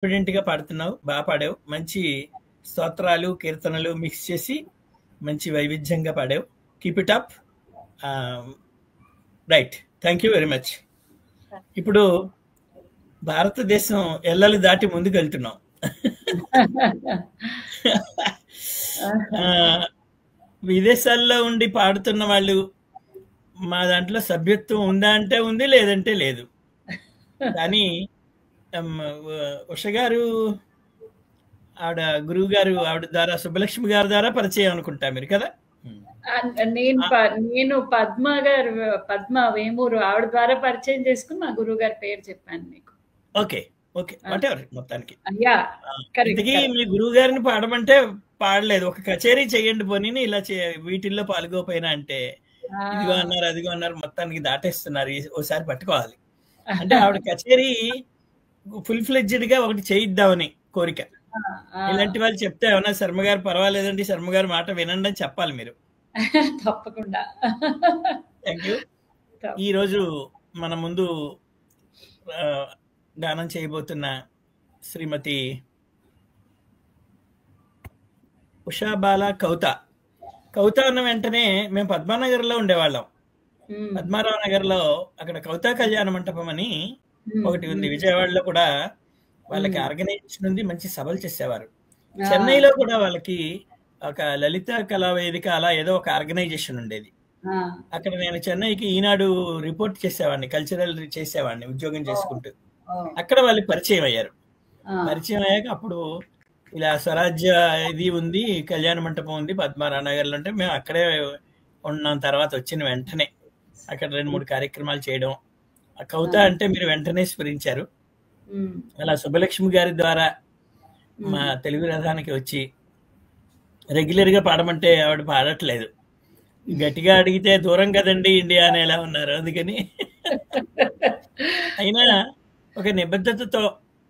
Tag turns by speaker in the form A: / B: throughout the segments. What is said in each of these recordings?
A: Confident గా పాడుతున్నావు, బాగా పాడావు. మంచి స్తోత్రాలు కీర్తనలు మిక్స్ చేసి మంచి వైవిధ్యంగా పాడావు. Keep it up. Right, thank you very much. ఇప్పుడు భారతదేశం ఎల్లలు దాటి ముందుకు వెళ్తున్నాం. విదేశాల్లో ఉండి పాడుతున్న వాళ్ళు మా దాంట్లో సభ్యత్వం ఉందా అంటే ఉంది, లేదంటే లేదు. కానీ ఉష గారు ఆవిడ గురువు గారు, ఆవిడ ద్వారా సుబ్బలక్ష్మి గారి ద్వారా పరిచయం అనుకుంటా మీరు కదా?
B: నేను పద్మ వేమూరు ఆవిడ ద్వారా పరిచయం చేసుకుని మా గురువు గారి పేరు చెప్పాను మీకు.
A: Okay okay, whatever. మొత్తానికి మీ గురువు గారిని పాడమంటే పాడలేదు. ఒక కచేరీ చేయండి పోనీ, ఇలా వీటిల్లో పాల్గొపోయినా అంటే ఇదిగో అన్నారు అదిగో అన్నారు, మొత్తానికి దాటేస్తున్నారు. ఓసారి పట్టుకోవాలి అంటే ఆవిడ కచేరీ ఫుల్ ఫ్లెడ్జ్డ్ గా ఒకటి చేయిద్దామని కోరిక. ఇలాంటి వాళ్ళు చెప్తే ఏమన్నా శర్మ గారు పర్వాలేదండి, శర్మ గారు మాట వినండి అని చెప్పాలి మీరు.
B: తప్పకుండా.
A: Thank you. ఈరోజు మన ముందు గానం చేయబోతున్న శ్రీమతి ఉషాబాల కౌత. కౌత అన్న వెంటనే మేము పద్మానగర్ లో ఉండేవాళ్ళం. పద్మారావు నగర్ లో అక్కడ కౌతా కళ్యాణ మంటపం అని ఒకటి ఉంది. విజయవాడలో కూడా వాళ్ళకి ఆర్గనైజేషన్ ఉంది, మంచి సభలు చేసేవారు. చెన్నైలో కూడా వాళ్ళకి ఒక లలిత కళా వేదిక అలా ఏదో ఒక ఆర్గనైజేషన్ ఉండేది. అక్కడ నేను చెన్నైకి ఈనాడు రిపోర్ట్ చేసేవాడిని, కల్చరల్ చేసేవాడిని ఉద్యోగం చేసుకుంటూ. అక్కడ వాళ్ళకి పరిచయం అయ్యారు. పరిచయం అయ్యాక అప్పుడు ఇలా స్వరాజ్య ఇది ఉంది, కళ్యాణ మంటపం ఉంది పద్మారావు నగర్లో అంటే మేము అక్కడే ఉన్నాం. తర్వాత వచ్చిన వెంటనే అక్కడ 2-3 కార్యక్రమాలు చేయడం. కవిత అంటే మీరు వెంటనే స్మరించారు. అలా సుబ్బలక్ష్మి గారి ద్వారా మా తెలుగు రథానికి వచ్చి రెగ్యులర్ గా పాడమంటే ఆవిడ పాడట్లేదు. గట్టిగా అడిగితే దూరం కదండి ఇండియా అని ఎలా ఉన్నారు. అందుకని అయినా ఒక నిబద్ధతతో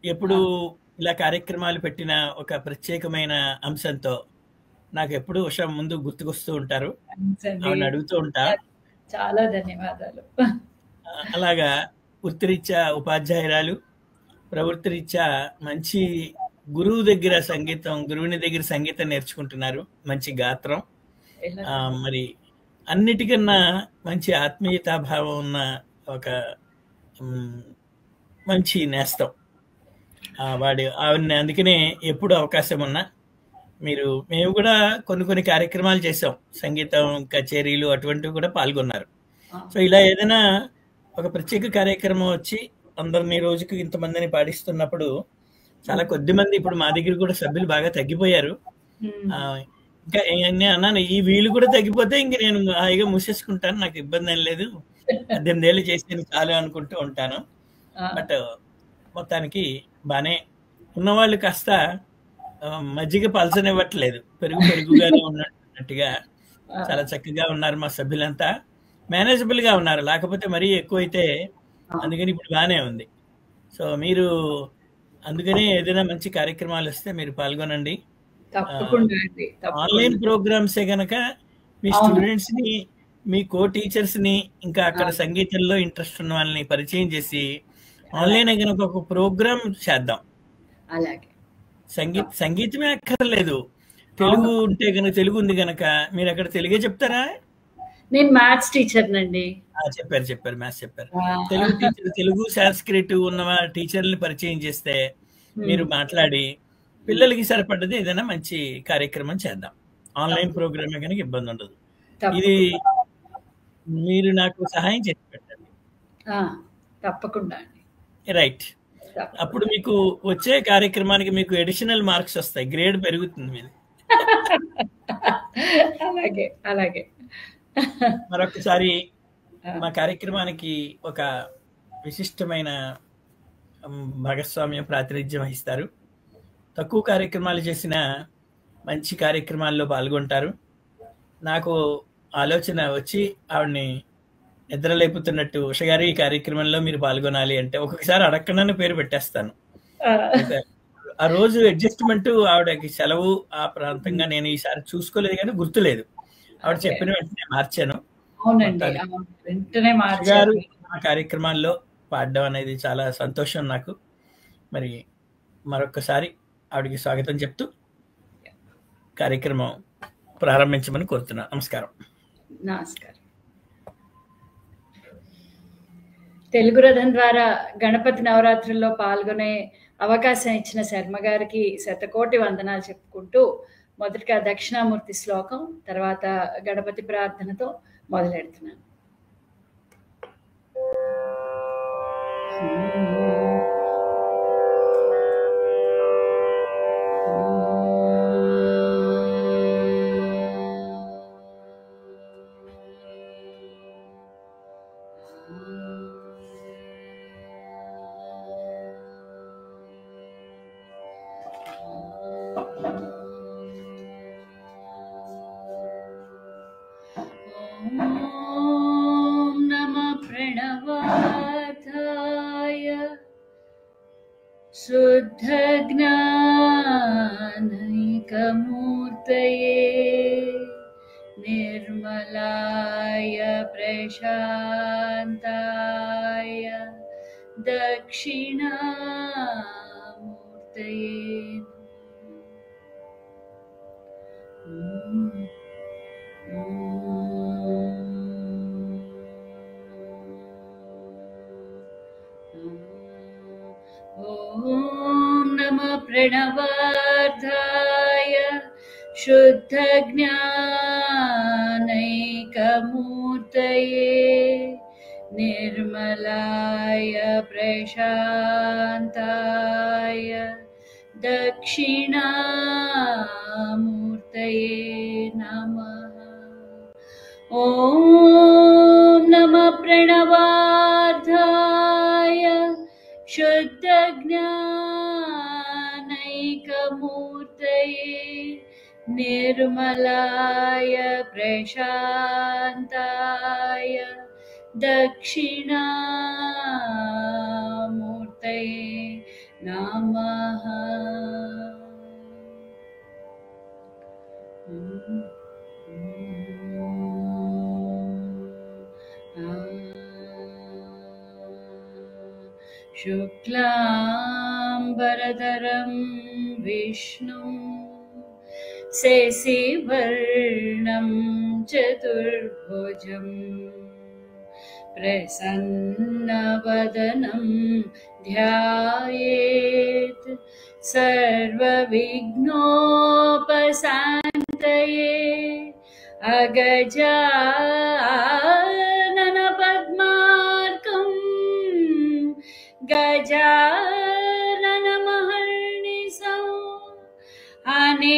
A: ఎప్పుడు ఇలా కార్యక్రమాలు పెట్టిన ఒక ప్రత్యేకమైన అంశంతో నాకు ఎప్పుడు ఉష ముందు గుర్తుకొస్తూ ఉంటారు. ఆవిడ అడుగుతూ ఉంటా.
B: చాలా ధన్యవాదాలు.
A: అలాగా వృత్తిరీత్యా ఉపాధ్యాయురాలు, ప్రవృత్తిరీత్యా మంచి గురువు దగ్గర సంగీతం, గురువుని దగ్గర సంగీతం నేర్చుకుంటున్నారు. మంచి గాత్రం, మరి అన్నిటికన్నా మంచి ఆత్మీయతాభావం ఉన్న ఒక మంచి నేస్తం ఆవిడని. అందుకనే ఎప్పుడు అవకాశం ఉన్నా మేము కూడా కొన్ని కార్యక్రమాలు చేసాం, సంగీతం కచేరీలు అటువంటివి కూడా పాల్గొన్నారు. సో ఇలా ఏదైనా ఒక ప్రత్యేక కార్యక్రమం వచ్చి అందరినీ రోజుకి ఇంతమందిని పాడిస్తున్నప్పుడు చాలా కొద్ది మంది, ఇప్పుడు మా దగ్గర కూడా సభ్యులు బాగా తగ్గిపోయారు. ఇంకా అన్నాను, ఈ వీళ్ళు కూడా తగ్గిపోతే ఇంక నేను హాయిగా మూసేసుకుంటాను, నాకు ఇబ్బంది ఏం లేదు, 18 ఏళ్ళు చేసేది చాలు అనుకుంటూ ఉంటాను. బట్ మొత్తానికి బానే ఉన్నవాళ్ళు కాస్త మజ్జిగ పలచనివ్వట్లేదు, పెరుగుగానే ఉన్నట్టుగా చాలా చక్కగా ఉన్నారు మా సభ్యులంతా. మేనేజబుల్ గా ఉన్నారు, లేకపోతే మరీ ఎక్కువైతే. అందుకని ఇప్పుడు బానే ఉంది. సో మీరు అందుకనే ఏదైనా మంచి కార్యక్రమాలు వస్తే మీరు పాల్గొనండి. ఆన్లైన్ ప్రోగ్రామ్సే గనక మీ స్టూడెంట్స్ ని, మీ కో టీచర్స్ ని, ఇంకా అక్కడ సంగీతంలో ఇంట్రెస్ట్ ఉన్న వాళ్ళని పరిచయం చేసి ఆన్లైన్ గనక ఒక ప్రోగ్రామ్ చేద్దాం.
B: అలాగే
A: సంగీతమే అక్కర్లేదు, తెలుగు ఉంటే గనక, తెలుగు ఉంది గనక మీరు అక్కడ తెలుగే చెప్తారా?
B: నేను మ్యాథ్స్ టీచర్ నండి.
A: చెప్పారు మ్యాథ్స్ చెప్పారు. తెలుగు టీచర్, తెలుగు సాంస్క్రిట్ ఉన్న టీచర్ని పరిచయం చేస్తే మీరు మాట్లాడి పిల్లలకి సరిపడ్డది ఏదైనా మంచి కార్యక్రమం చేద్దాం. ఆన్లైన్ ప్రోగ్రామే కనుక ఇబ్బంది ఉండదు. ఇది మీరు నాకు సహాయం చేసి పెట్టండి.
B: తప్పకుండా.
A: రైట్. అప్పుడు మీకు వచ్చే కార్యక్రమానికి మీకు అడిషనల్ మార్క్స్ వస్తాయి, గ్రేడ్ పెరుగుతుంది మీది.
B: అలాగే.
A: మరొకసారి మా కార్యక్రమానికి ఒక విశిష్టమైన భాగస్వామ్యం, ప్రాతినిధ్యం వహిస్తారు. తక్కువ కార్యక్రమాలు చేసిన మంచి కార్యక్రమాల్లో పాల్గొంటారు. నాకు ఆలోచన వచ్చి ఆవిడ్ని నిద్రలేపుతున్నట్టు, ఉషగారు ఈ కార్యక్రమంలో మీరు పాల్గొనాలి అంటే ఒక్కొక్కసారి అడగకుండానే పేరు పెట్టేస్తాను. ఆ రోజు అడ్జస్ట్మెంట్, ఆవిడకి సెలవు ఆ ప్రాంతంగా నేను ఈసారి చూసుకోలేదు కానీ గుర్తులేదు. ఆవిడ చెప్పిన వెంటనే మార్చాను. గారు ఆ కార్యక్రమాల్లో పాడడం అనేది చాలా సంతోషం నాకు. మరి మరొక్కసారి ఆవిడికి స్వాగతం చెప్తూ కార్యక్రమం ప్రారంభించమని కోరుతున్నా. నమస్కారం.
B: నమస్కారం. తెలుగు రథం ద్వారా గణపతి నవరాత్రుల్లో పాల్గొనే అవకాశం ఇచ్చిన శర్మ గారికి శతకోటి వందనాలు చెప్పుకుంటూ మొదటిగా దక్షిణామూర్తి శ్లోకం, తర్వాత గణపతి ప్రార్థనతో మొదలెడుతున్నాను. शुद्धज्ञानैकमूर्तये निर्मलाय प्रशान्ताय दक्षिणामूर्तये प्रणवार्थाय शुद्धज्ञानैकमूर्तये निर्मलाय प्रशान्ताय दक्षिणामूर्तये नमः। ॐ नमः प्रणवार्थाय शुद्धज्ञानैकमूर्तये निर्मलाय प्रशान्ताय दक्षिणामूर्तये नमः। शुक्लाम्बरधरं विष्णुं शशिवर्णं चतुर्भुजं प्रसन्नवदनं ध्यायेत् सर्वविघ्नोपशान्तये अगजाननपद्मार्कं गजाननमहर्निशं अनेकदन्तं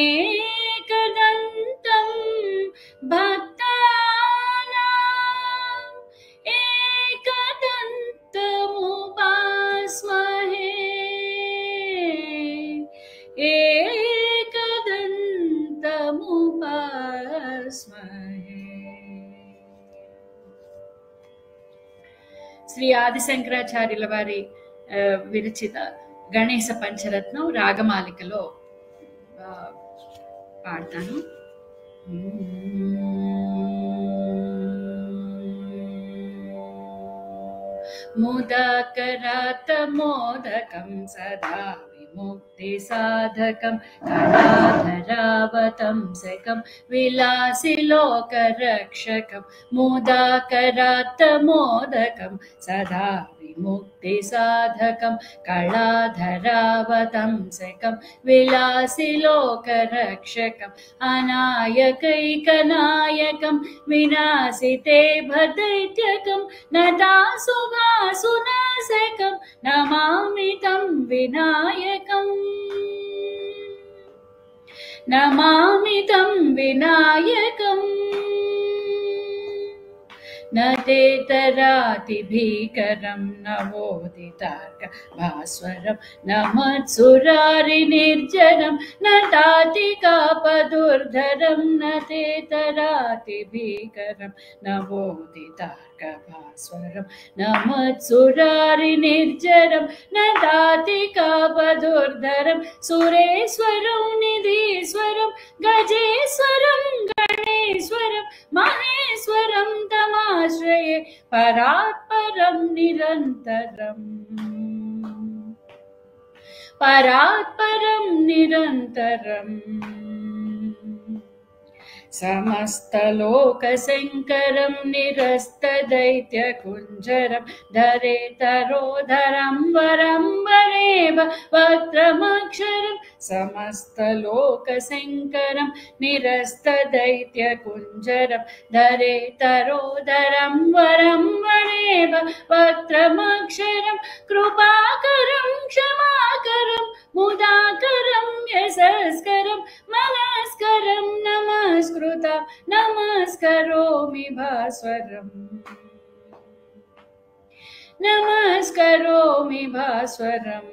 B: भक्तानाम् एकदन्तमुपास्महे శ్రీ ఆదిశంకరాచార్యుల వారి విరచిత గణేశ పంచరత్నం రాగమాలికలో పాడతాను. ముదాకరాత మోదకం సదా విముక్తి సాధకం కళాధరావతం శకం విలాసి లోక రక్షకం ముదాకరాత మోదకం సదా విముక్తి సాధకం కళాధరావతం శకం విలాసి లోక రక్షకం అనాయకైకనాయకం వినాశితే భదైత్యకం నదాసుభాసునాశకం నమామి తం వినాయకం నమామి తం వినాయకం నతేతరాతి భీకరం నవోదితార్క భాస్వరం నమత్సురారి నిర్జనం నటాతి కాపదుర్ధరం నతేతరాతి భీకరం నవోదితార్క భాస్వరం నమత్సురారి నిర్జరం నటాతి కాపదుర్ధరం సురేశ్వరం నిధీశ్వరం గజేశ్వరం గణేశ్వరం మహేశ్వరం తమాశ్రయే పరాత్పరం నిరంతరం పరాత్పరం నిరంతరం సమస్తలోకశంకరం నిరస్తదైత్యకుంజరం ధరేతరోధరం వరం వరేవ వక్త్రమక్షరం సమస్తలోకశంకరం నిరస్తదైత్యకుంజరం ధరేతరోధరం వరం వరేవ వక్త్రమక్షరం కృపాకరం క్షమాకరం ముదాకరం యశస్కరం మనస్కరం నమస్కృత నమస్కరోమి భాస్వరం నమస్కరోమి భాస్వరం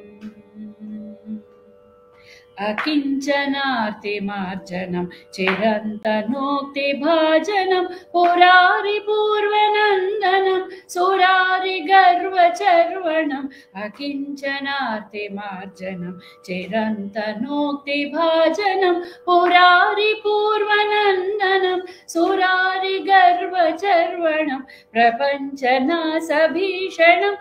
B: అకించనార్తిమార్జనం చిరంతనోక్తి భాజనం పురారి పూర్వనందనం సురారి గర్వచర్వణం అకించనార్తిమార్జనం చిరంతనోక్తి భాజనం పురారి పూర్వనందనం సురారి గర్వచర్వణం ప్రపంచనాశభీషణం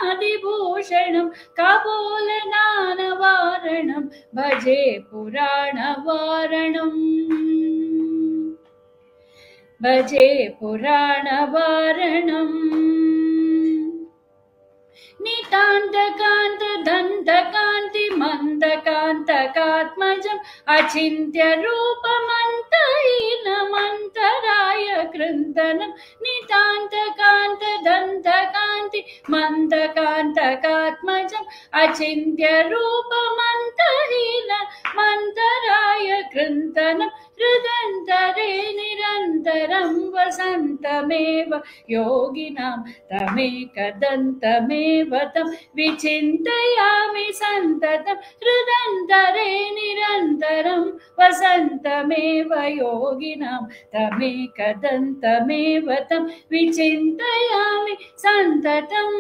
B: ధనంజయాదిభూషణం కపోలనానవారణం భజే పురాణవారణం భజే పురాణవారణం నితాంతకాంత దంతకాంతి మందకాంతకాత్మజం అచింత్య రూపమంతహీనమంతరాయ కృంతనం నితాంతకాంత దంతకాంతి మందకాంతకాత్మజం అచింత్య రూపమంతహీన మంతరాయ కృంతనం హృదంతరే నిరంతరం వసంతమేవ యోగినాం తమేకదంతమేవ తం విచింతయామి సంతతం హృదంతరే నిరంతరం వసంతమేవ యోగినాం తమేకదంతమేవ తం విచింతయామి సంతతం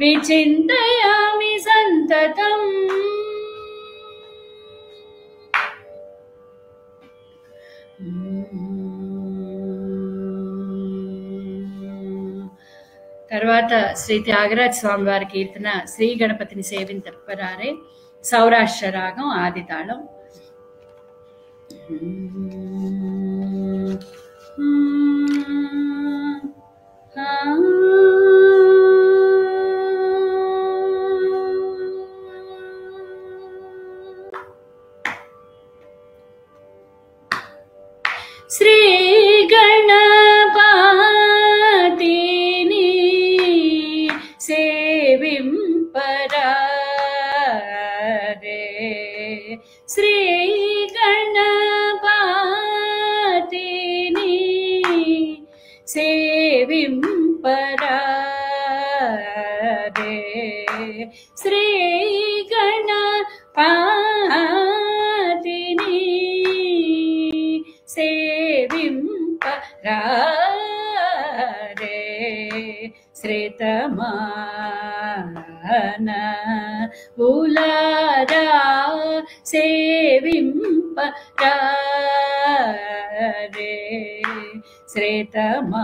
B: విచింతయామి సంతతం. తర్వాత శ్రీ త్యాగరాజ స్వామి వారి కీర్తన శ్రీ గణపతిని సేవింతపరారే సౌరాష్ట్ర రాగం ఆది తాళం. శ్రీ గణపతిని సేవింపరారే శ్రీ గణపతిని సేవింపరారే శ్రీ గణపతిని సేవింపరారే శ్రేతమాన ఉలారా సేవింపరారే శ్రేతమాన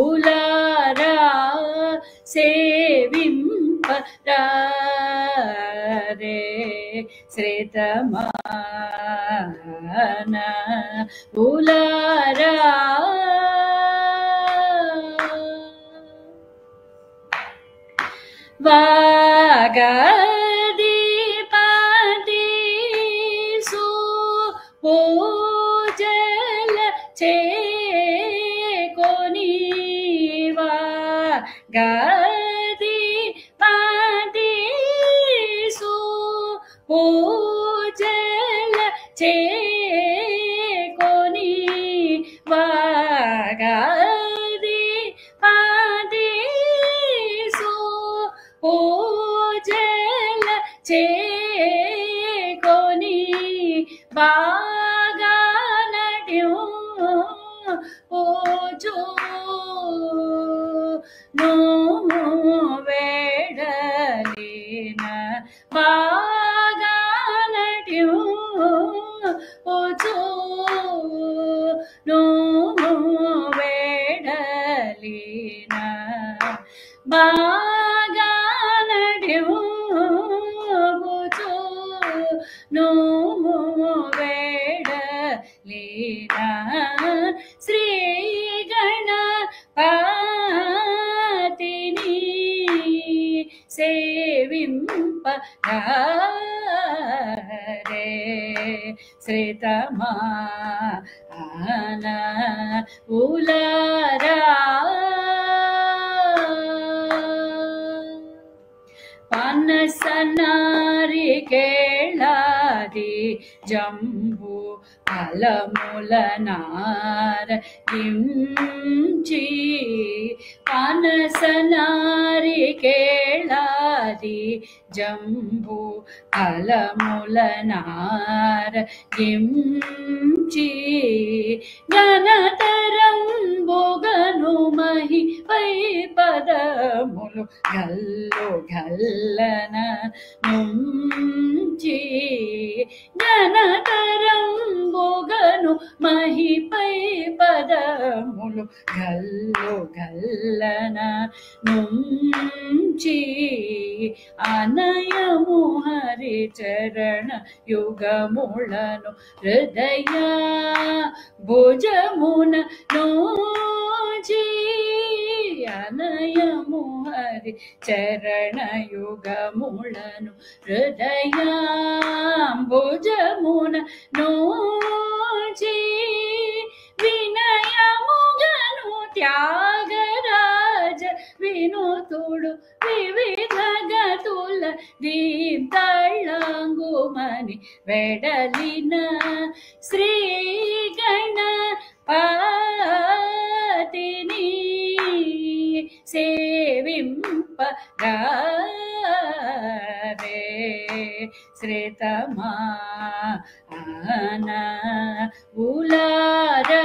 B: ఉలారా సేవింపరారే శ్రేతమాన ఉలారా వాగదీపతి పూజల చేకొని వాగదీపతి పూజల చేకొని వాగదీపతి పూజల చేకొని బాగా నట్యం పూజు బాగా నడివుచు నువ్వు వేడలీనా శ్రీ గణపతిని సేవింపరే శ్రీతమాన ఉలరా పనసనారి కేళాది జంబు ఫలముల నారగించి పనసనారి కేళాది జంబు ఫలముల నారగించి గణతరంబుగను మహి పై పదములు గల్లు గల్లన నుంచి గణతరంబుగను మహి పై పదములు గల్లు గల్లన నుంచి అనయము హరి చరణ యుగములను హృదయ భుజమున నోచి అనయము హరి చరణ యుగములను హృదయ భుజమున నోచి వినయముగను త్యాగరాజ వినుతుడు వివిధ గతుల దీప్తళంగుమని వెడలిన శ్రీ గణపతిని సేవింపరే శ్రీతమాన ఉలారా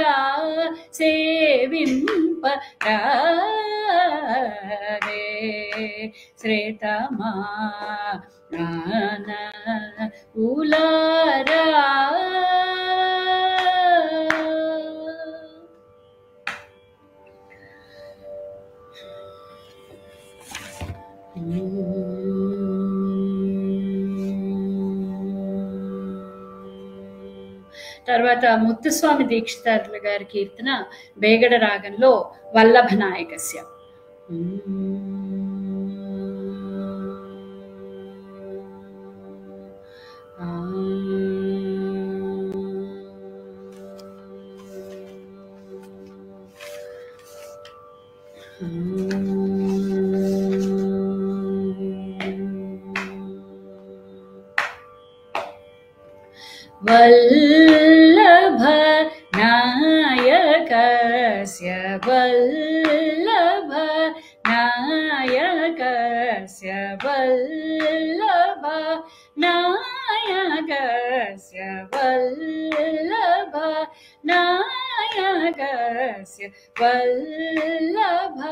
B: సేవింపరే శ్రీతమాన ఉలారా తర్వాత ముత్తుస్వామి దీక్షితారుల గారి కీర్తన బేగడ రాగంలో వల్లభ నాయకస్య. వల్లభ నాయకస్య వల్లభ నాయకస్య వల్లభ నాయకస్య వల్లభ నాయకస్య వల్లభ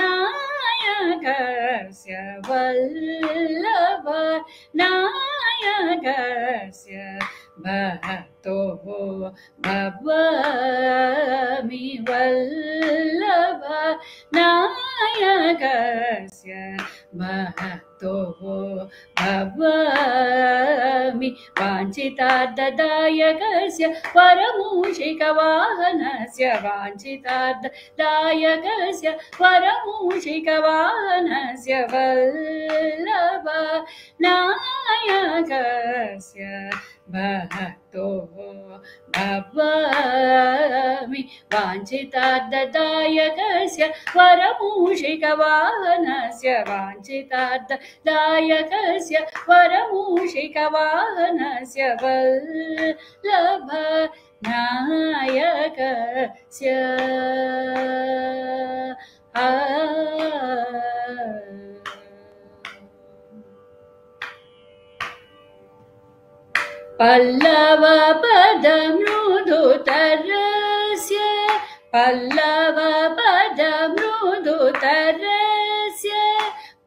B: నాయకస్య వల్లభ నాయకస్య భక్తో భవామి వల్లభ నాయకస్య భక్తో భవామి వాంఛితార్థదాయకస్య వరమూషికవాహనస్య వాంఛితార్థదాయకస్య వరమూషికవాహనస్య వల్లభ నాయకస్య భక్తో భవామి వాంఛితార్థదాయకస్య వరమూషికవాహనస్య వాంఛితార్థదాయకస్య వరమూషికవాహనస్య వల్లభ నాయకస్య పల్లవ పద మృదుతరస్య పల్లవ పద మృదుతరస్య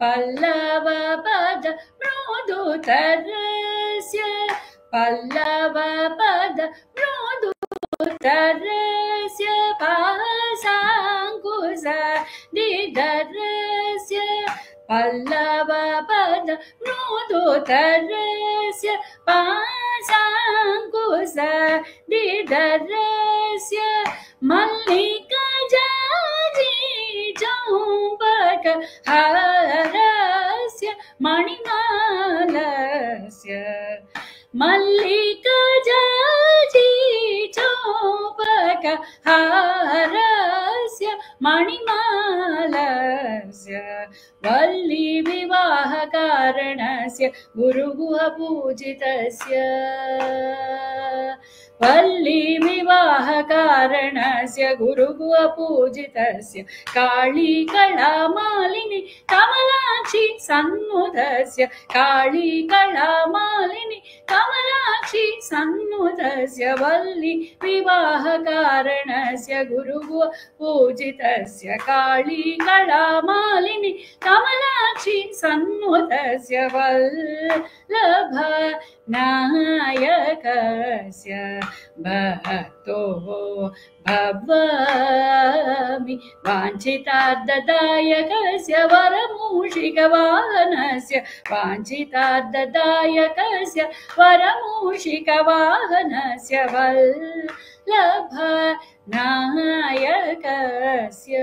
B: పల్లవ పద మృదుతరస్య పల్లవ పద మృదుతరస్య పాసాంకుశ నిధరస్య पल्लवपद मृदुतरस्य पाशाङ्कुशदिदरस्य मल्लिकाजाजी चम्पकहारस्य मणिमालस्य मल्लिकाजाजी चम्पकहारस्य मणिमालस्य वल्ली विवाहकारणस्य गुरुगुह पूजितस्य वल्ली विवाहकारणस्य गुरुगुह पूजितस्य काली कलामालिनी कमलाक्षी सन्नुतस्य काली कलामालिनी कमलाक्षी सन्नुतस्य वल्ली विवाहकारणस्य गुरुगुह पूजितस्य काली कलामालिनी कमलाक्षी सन्नुतस्य वल्लभ नायकस्य भक्तो भवामि वाञ्छितार्थदायकस्य वरमूषिकवाहनस्य वाञ्छितार्थदायकस्य वरमूषिकवाहनस्य वल्लभ नायकस्य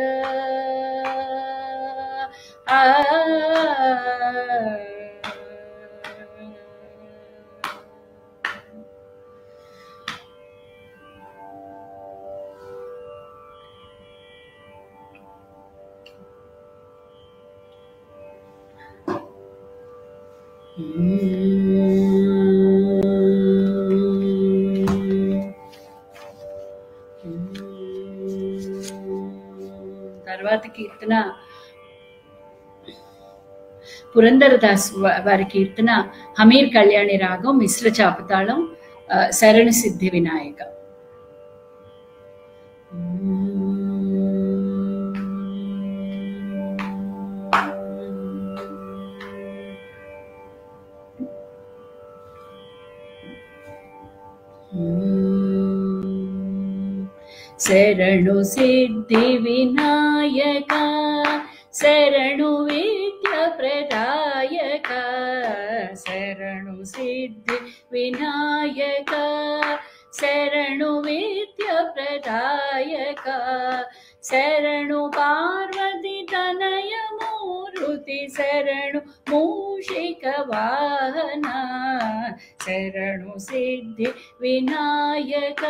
B: తర్వాత కీర్తన పురందరదాస్ వారి కీర్తన హమీర్ కళ్యాణి రాగం మిశ్ర చాపతాళం శరణ సిద్ధి వినాయక. శరణు సిద్ధి వినాయక శరణు విద్య ప్రదాయక శరణు సిద్ధి వినాయక శరణు విద్య ప్రదాయక శరణు పార్వతి తనయ మూర్తి శరణు మూషిక వాహన శరణు సిద్ధి వినాయక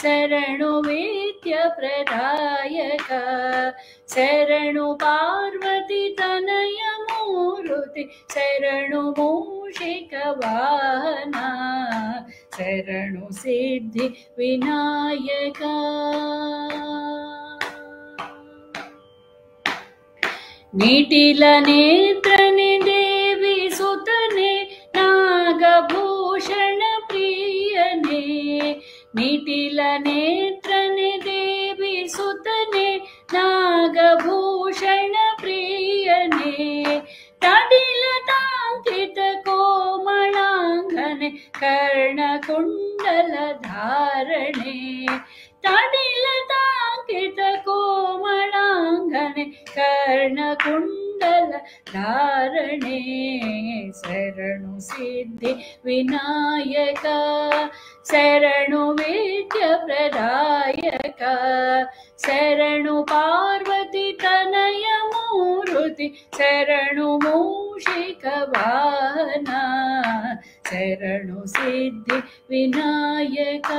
B: శరణు విద్య ప్రదాయక శరణు పార్వతి తనయ మూర్తి శరణు మూషిక వాహన శరణు సిద్ధి వినాయక. నీటిల నేత్రని దేవి సుతనే నాగభూషణ ప్రియనే నీటిల నేత్రని దేవి సుతనే నాగభూషణ ప్రియనే తడిల తాంకిత కోమళాంగనే కర్ణకుండల ధారణే తడిల తాంకిత కోమళాంగనే కర్ణకుండల ధారణే శరణు సిద్ధి వినాయక శరణు విద్య ప్రదాయక శరణు పార్వతి తనయ మూర్తి శరణు మూషిక వాహన శరణు సిద్ధి వినాయక.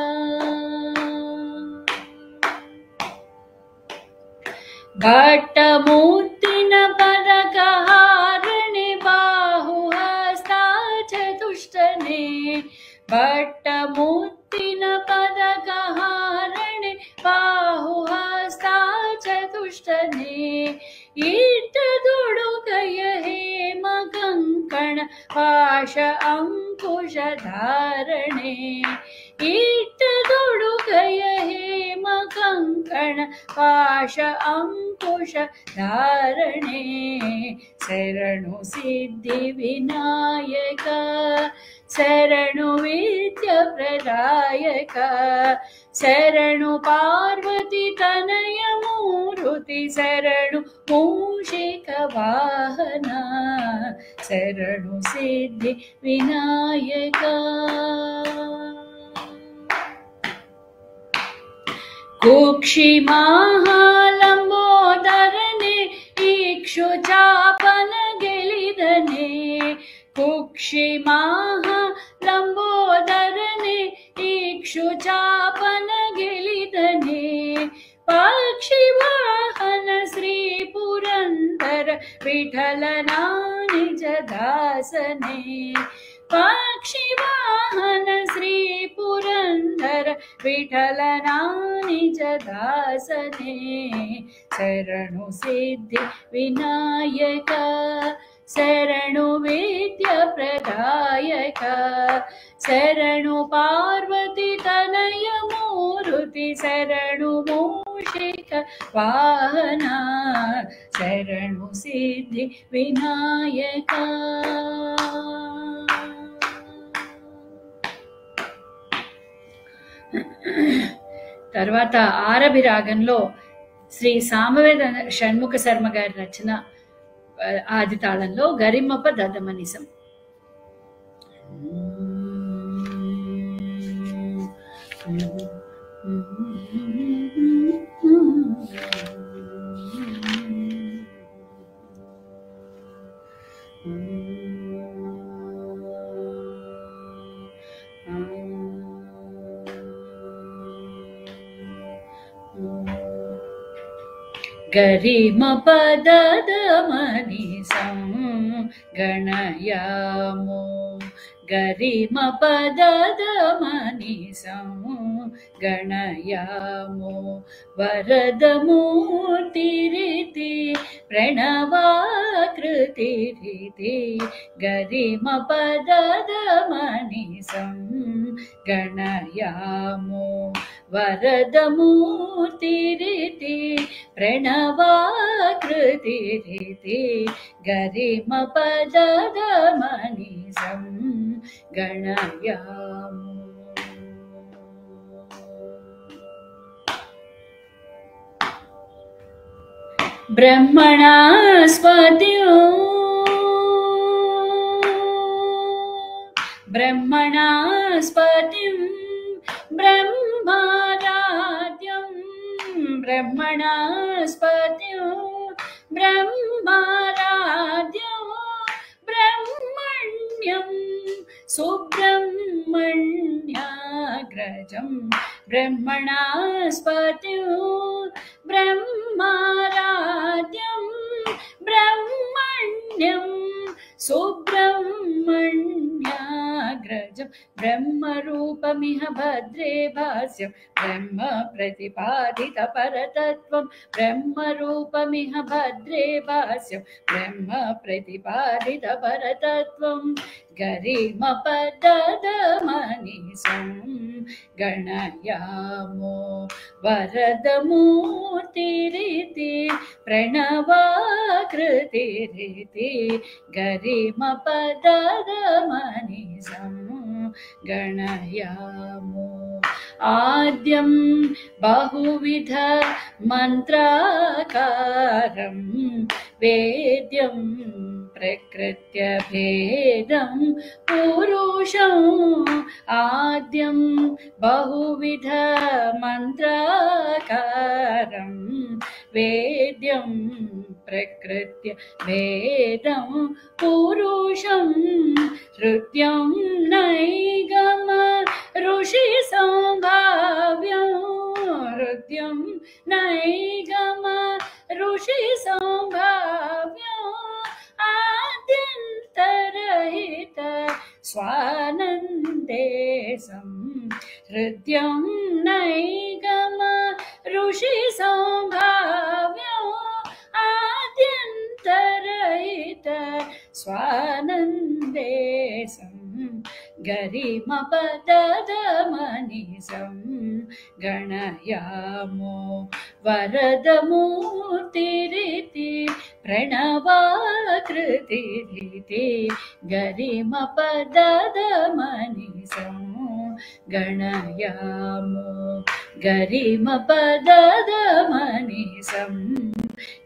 B: భట్టమూర్తిన పదకహారణి బాహుహస్తా చతుష్టనే భట్టమూర్తిన పదకహారణి బాహుహస్తా చతుష్టనే ఈటదుడుకయ హేమ కంకణ పాశ అంకుశ ధారణే ఈటదుడుకయ హేమ कंकण पाश अंकुश धारणे शरणु सिद्धि विनायक शरणु विद्या प्रदायक शरणु पार्वती तनय मूर्ति शरणु मूषिक वाहना शरणु सिद्धि विनायक कुक्षि महालंबोदरने इक्षुचापन गिलिदने कुक्षि महालंबोदरने इक्षुचापन गिलिदने पक्षि वाहन श्री पुरंदर विठलना निज दासने पक्षि वाहन श्री पुरंदर विठलना निज दासने शरणु सिद्धि विनायक शरणु विद्या प्रदायक शरणु पार्वती तनय मूर्ति शरणु मूषिक वाहना शरणु सिद्धि विनायक తర్వాత ఆరభి రాగంలో శ్రీ సామవేద షణ్ముఖ శర్మ గారి రచన ఆది తాళంలో గరిమప దదమనిసం. गरिमपदमनिसं गणयामो गरिमपदमनिसं गणयामो वरदमूर्तिरिति प्रणवाकृतिरिति गरिमपदमनिसं गणयामो वरदमूर्तिरिति प्रणवाकृतिरिति गरिमपदमनिसं गणयामो. ब्रह्मणास्पतिं ब्रह्माराध्यं ब्रह्मणास्पतिं ब्रह्माराध्यं ब्रह्मण्यं सुब्रह्मण्याग्रजं ब्रह्मणास्पतिं ब्रह्माराध्यं ब्रह्मण्यं सुब्रह्मण्याग्रजं ब्रह्मरूपमिह भद्रे भास्यं ब्रह्म प्रतिपादित परतत्वं ब्रह्मरूपमिह भद्रे भास्यं ब्रह्म प्रतिपादित परतत्वं गरिमपदमनिसं गणयामो वरदमूर्तिरिति प्रणवाकृतिरिति गरिमपदमनिसं गणयामो. आद्यं बहुविध मन्त्राकारं वेद्यं प्रकृत्य भेदं पुरुषम् आद्यं बहुविध मन्त्राकारं वेद्यं प्रकृत्य भेदं पुरुषं हृद्यं नैगम ऋषि संभाव्यं हृद्यं नैगम ऋषि संभाव्यं आद्यन्तरहित स्वानन्देशं हृद्यं नैगम ऋषि संभाव्यं आद्यन्तरहित स्वानन्देशं गरिमपदमनिसं गणयामो वरदमूर्तिरिति प्रणवाकृतिरिति गरिमपददमनिसं गणयामो गरिमपददमनिसं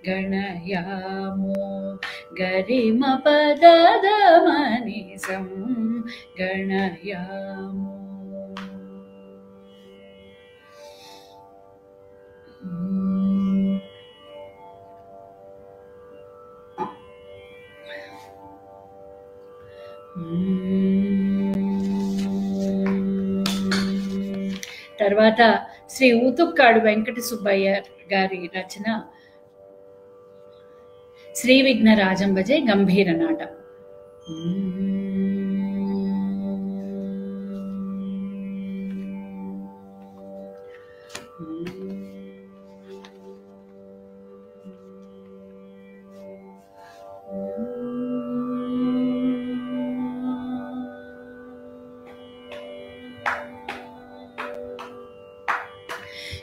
B: गणयामो गरिमपददमनिसं गणयामो తర్వాత శ్రీ ఊతుక్కాడు వెంకట సుబ్బయ్య గారి రచన శ్రీ విఘ్న రాజం భజే గంభీర నాట.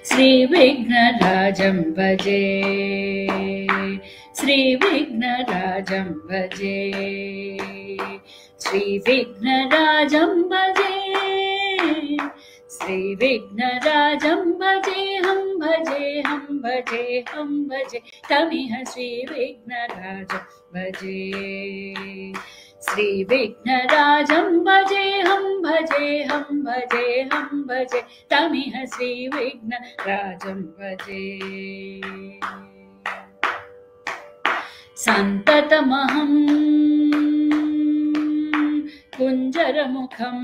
B: श्री विघ्नराजं भजे, श्री विघ्नराजं भजे, श्री विघ्नराजं भजे, श्री विघ्नराजं भजे हम भजे हम भजे हम भजे तमिह श्री विघ्नराजं भजे, श्री विघ्नराजं भजे हम भजे हम भजे हम भजे तमिह श्री विघ्नराजं भजे. संततमहं कुञ्जरमुखं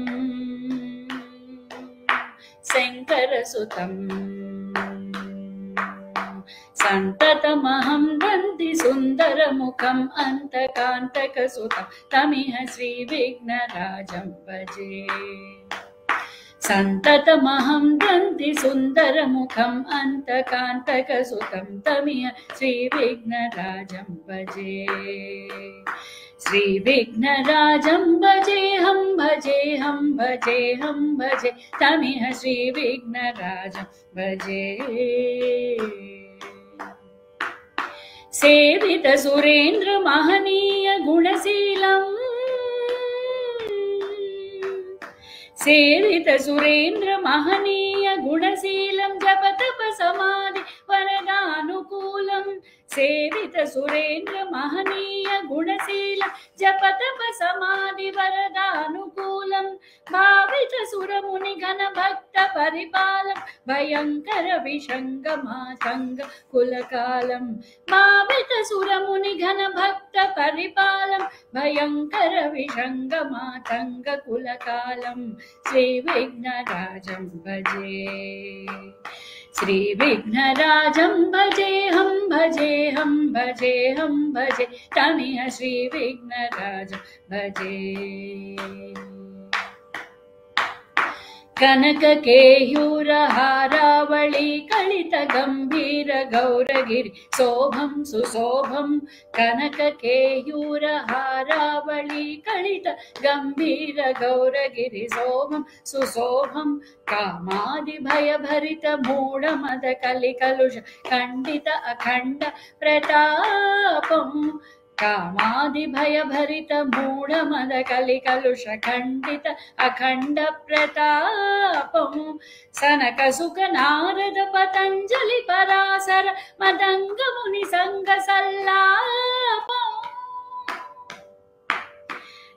B: शङ्करसुतं संततमहं दन्ति सुन्दरमुखम् अन्तकान्तकसुतं तमिह श्री विघ्नराजं भजे. संततमहं दन्ति सुन्दरमुखम् अन्तकान्तकसुतं तमिह श्री विघ्नराजं भजे, श्री विघ्नराजं भजे हम भजे हम भजे हम भजे तमिह श्री विघ्नराजं भजे. सेवित सुरेन्द्र महनीय गुणशीलम्, सेवित सुरेन्द्र महनीय गुणशीलं जप तप समाधि वरदानुकूलम्, सेवित सुरेन्द्र महनीय गुणशीलं जप तप समाधि वरदानुकूलम्, भावित सुरमुनि घन भक्त परिपालं भयंकर विषंगमातंग कुलकालम्, भावित सुरमुनि घन भक्त परिपालं भयंकर विषंगमातंग कुलकालम्, श्री विघ्नराजं भजे, श्री विघ्नराजं भजे हम भजे हम भजे हम भजे तमिह श्री विघ्नराजं भजे. कनक केयूर हारावळी कलित गंभीर गौरगिरि शोभं सुशोभं, कनक केयूर हारावळी कलित गंभीर गौरगिरि शोभं सुशोभं, कामादि भय भरित मूढ मद कलि कलुष खंडित अखंड प्रतापं, कामादि भय भरित मूढ मद कलि कलुष खंडित अखंड प्रतापं, सनक सुख नारद पतंजलि पराशर मदंग मुनि संग सल्लापं,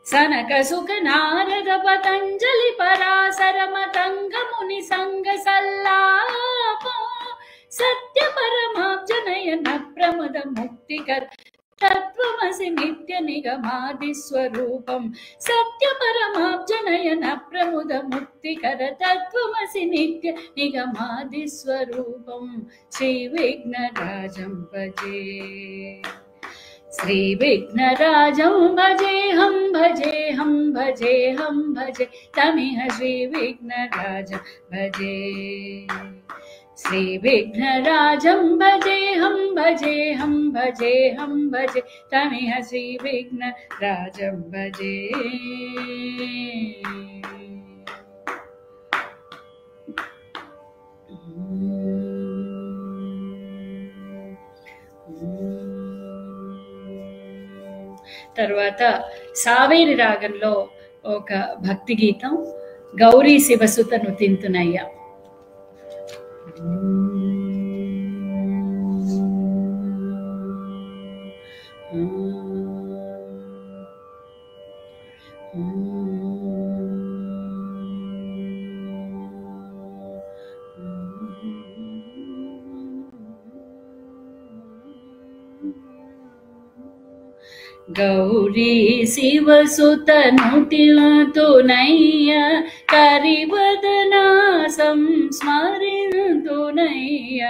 B: सनक सुख नारद पतंजलि पराशर मदंग मुनि संग सल्लापं, सत्य परमाब्ज नयन प्रमद मुक्तिकर तत्वमसि नित्य निगमादि स्वरूपं, सत्य परमाब्ज नयन प्रमुद मुक्तिकर तत्वमसि नित्य निगमादि स्वरूपं, श्री विघ्नराजं भजे, श्री विघ्नराजं भजे हम भजे हम भजे हम भजे तमिह श्री विघ्नराजं भजे, श्री विघ्नराजं भजे हम भजे हम भजे हम भजे तमिह श्री विघ्नराजं भजे. తర్వాత సావేరి రాగంలో ఒక భక్తి గీతం గౌరీ శివసుతను తింతునయ్య. గౌరీ శివసుతను తింతునయ్య కరివదనా సంస్మరింతునయ్య.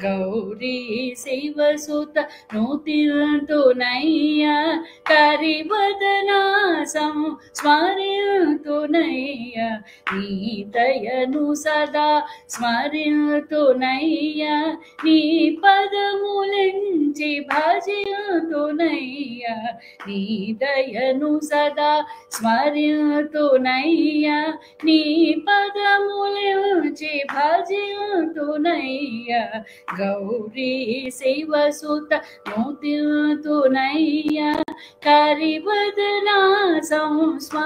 B: గౌరీ శివసుతను తింతునయ్య కరివదనా సంస్మరింతునయ్య. నీ దయను సదా స్మరింతునయ్య నీ పదములెంచి భజింతునయ్య. నీ దయను సదా స్మరింతునయ్య నీ పదములెంచి భజింతునయ్య. గౌరీ శివసుతను తింతునయ్య కరివదనా సంస్మరింతునయ్య.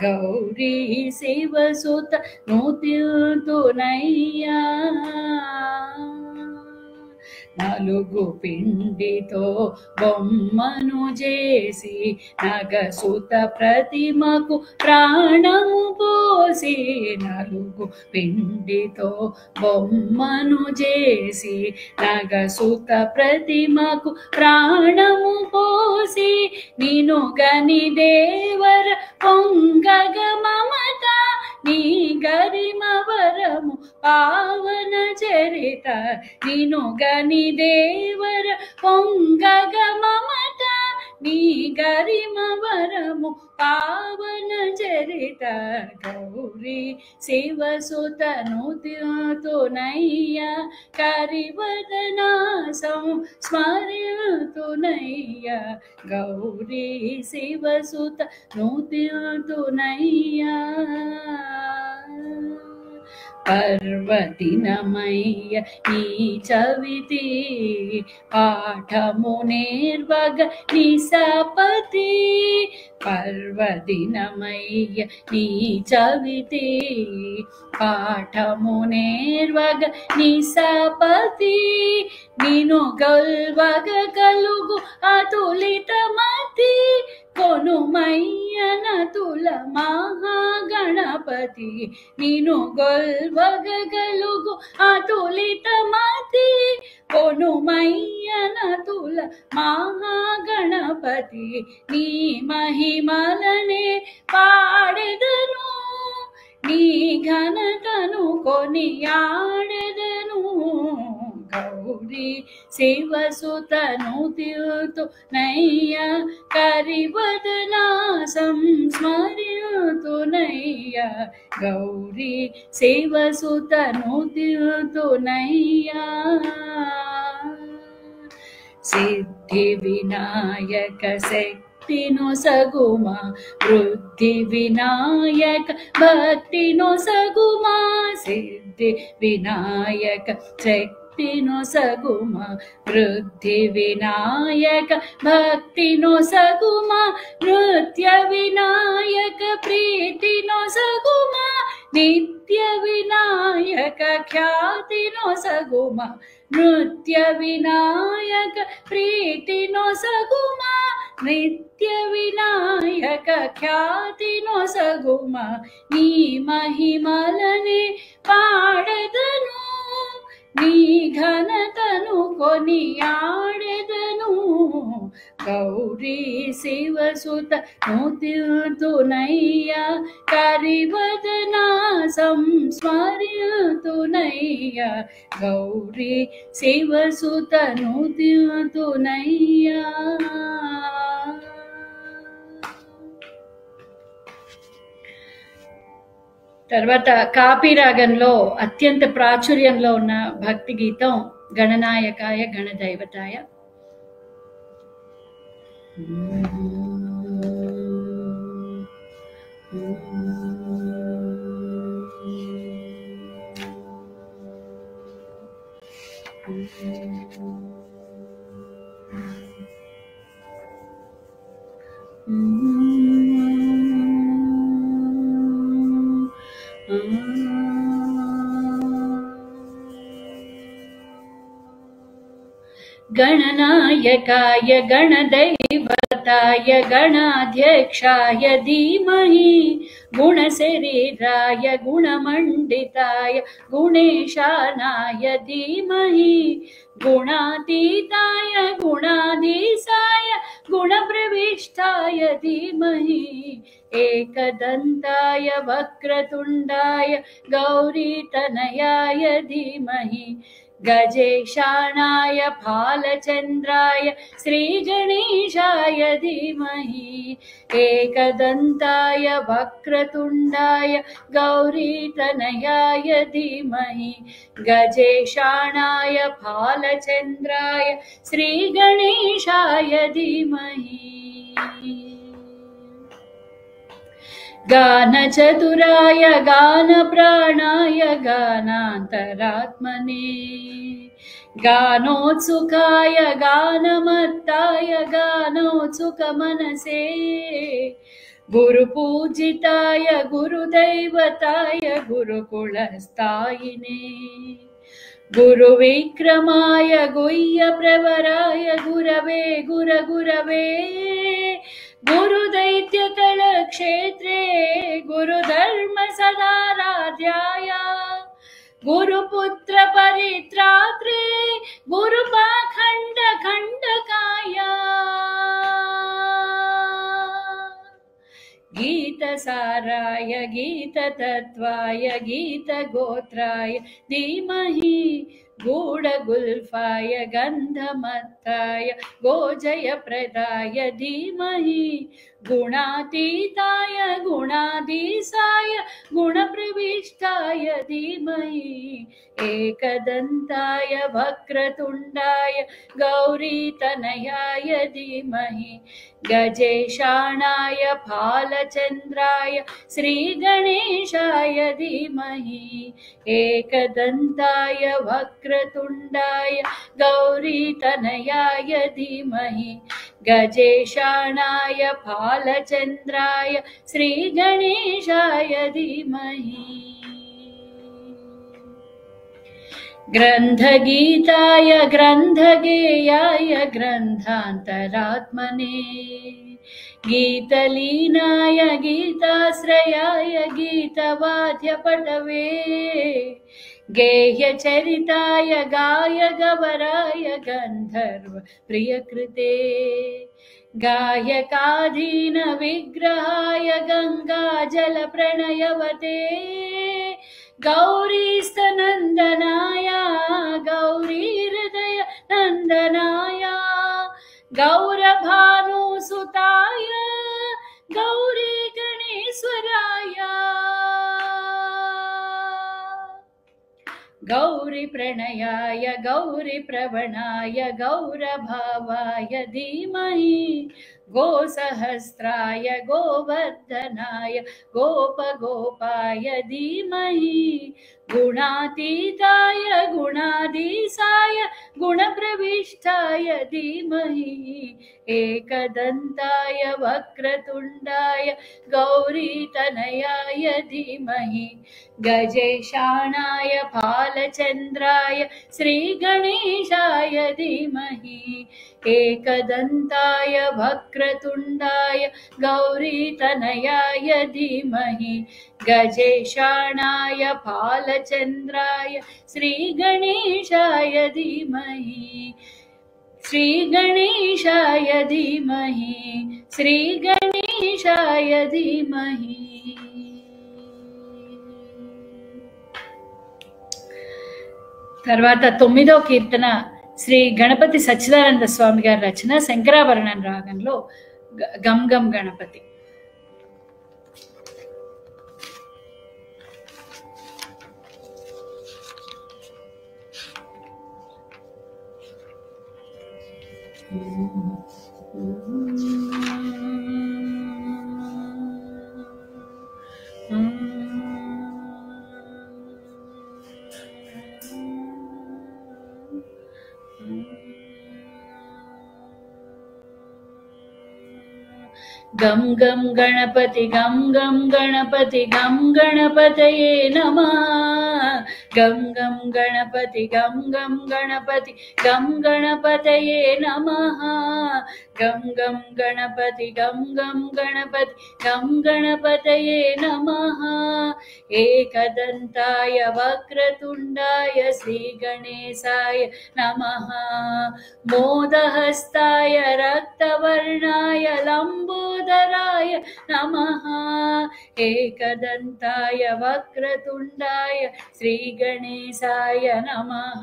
B: గౌరీ శివసుతను తింతునయ్య. నలుగు పిండితో బొమ్మను చేసి నగసుత ప్రతిమకు ప్రాణము పోసి. నలుగు పిండితో బొమ్మను చేసి నగసుత ప్రతిమకు ప్రాణము పోసి. నిను గని దేవర పొంగగ మమత నీ గరిమ వరము పావన చరిత. నిను గని దేవర పొంగగ మమత నీ గరిమ వరము పావన చరిత. గౌరీ శివసుతను తింతునయ్య కరివదనా సంస్మరింతునయ్య. గౌరీ శివసుతను తింతునయ్య. పర్వదినమయ్య నీ చవితి పాఠము నేర్వగ నిసపతి. పర్వదినమయ్య నీ చవితి పాఠము నేర్వగ నిసపతి. నిను గొల్వగ కలుగు అతులిత మతి కొనుమయ్యన తుల మహాగణపతి. నిను గొల్వగ గలుగు అతులిత మతి కొనుమయ్యన తుల మహాగణపతి. నీ మహిమలనే పాడెదను నీ ఘనతను కొనియాడెదను. గౌరీ శివసుతను తింతునయ్య కరివదనా సంస్మరింతునయ్య. గౌరీ శివసుతను తింతునయ్య. సిద్ధి వినాయక శక్తిను సగుమా వృద్ధి వినాయక భక్తిను సగుమా. సిద్ధి వినాయక శక్తిను సగుమా వృద్ధి వినాయక భక్తిను సగుమా. నృత్య వినాయక ప్రీతిను సగుమా నిత్య వినాయక ఖ్యాతిను సగుమా. నృత్య వినాయక ప్రీతిను సగుమా నిత్య వినాయక ఖ్యాతిను సగుమా. నీ మహిమలని పాడెదను నీ ఘనతను కొనియాడెదను. గౌరీ శివసుతను తింతునయ్య కరివదనా సంస్మరింతునయ్య. గౌరీ శివసుతను తింతునయ్య. తర్వాత కాపీ రాగంలో అత్యంత ప్రాచుర్యంలో ఉన్న భక్తి గీతం గణనాయకాయ గణదైవతాయ. गणनायकाय गणदैवताय गणाध्यक्षाय धीमहि गुणशरीराय गुणमण्डिताय गुणेशानाय धीमहि गुणातीताय गुणाधीशाय गुणप्रविष्टाय धीमहि एकदन्ताय वक्रतुण्डाय गौरीतनयाय धीमहि गजेशानाय फालचन्द्राय श्रीगणेशाय धीमहि एकदन्ताय वक्रतुण्डाय गौरीतनयाय धीमहि गजेशानाय फालचन्द्राय श्रीगणेशाय धीमहि गानचतुराय गानप्राणाय गानान्तरात्मने गानोत्सुकाय गानमत्ताय गानोत्सुकमनसे गुरुपूजिताय गुरुदैवताय गुरुकुलस्थायिने गुरुविक्रमाय गुह्यप्रवराय गुरवे गुरगुरवे गुरुदैत्यकलक्षेत्रे गुरुधर्मसदाराध्याय गुरुपुत्र परित्रात्रे गुरुपाखण्डखण्डकाय गीतसाराय गीततत्त्वाय गीतगोत्राय धीमहि गूढगुल्फाय गन्धमत्ताय गोजयप्रदाय धीमहि गुणातीताय गुणाधीशाय गुणप्रविष्टाय धीमहि एकदन्ताय वक्रतुण्डाय गौरीतनयाय धीमहि गजेशानाय फालचन्द्राय श्रीगणेशाय धीमहि एकदन्ताय वक्रतुण्डाय गौरीतनयाय धीमहि गजेशानाय फालचन्द्राय श्रीगणेशाय धीमहि ग्रन्थगीताय ग्रन्थगेयाय ग्रन्थान्तरात्मने गीतलीनाय गीताश्रयाय गीतवाद्यपटवे गेह्यचरिताय गायगवराय गन्धर्व प्रियकृते गायकाधीन विग्रहाय गङ्गाजलप्रणयवते गौरीस्तनन्दनाय गौरीहृदय नन्दनाय गौरभानुसुताय गौरी गणेश्वराय गौरीप्रणयाय गौरीप्रवणाय गौरभावाय धीमहि गोसहस्राय गोवर्धनाय गोपगोपाय धीमहि गुणातीताय गुणाधीशाय गुणप्रविष्टाय धीमहि एकदन्ताय वक्रतुण्डाय गौरीतनयाय धीमहि गजेशानाय फालचन्द्राय श्रीगणेशाय धीमहि एकदन्ताय वक्रतुण्डाय गौरीतनयाय धीमहि गजेशानाय फालचन्द्राय श्रीगणेशाय धीमहि श्रीगणेशाय धीमहि श्रीगणेशाय धीमहि తర్వాత 9వ కీర్తన శ్రీ గణపతి సచ్చిదానంద స్వామి గారి రచన శంకరాభరణం రాగంలో గం గం గణపతి. గం గం గణపతి గం గం గణపతి గం గణపతయే నమః. గం గం గణపతి గం గం గణపతి గం గణపతయే నమః. గం గం గణపతి గం గం గణపతి గం గణపతయే నమః. ఏకదంతాయ వక్రతుండాయ శ్రీ గణేశాయ నమః. మోదహస్తాయ రక్తవర్ణాయ లంబోదరాయ నమః. ఏకదంతాయ వక్రతుండాయ శ్రీ గణేశాయ నమః.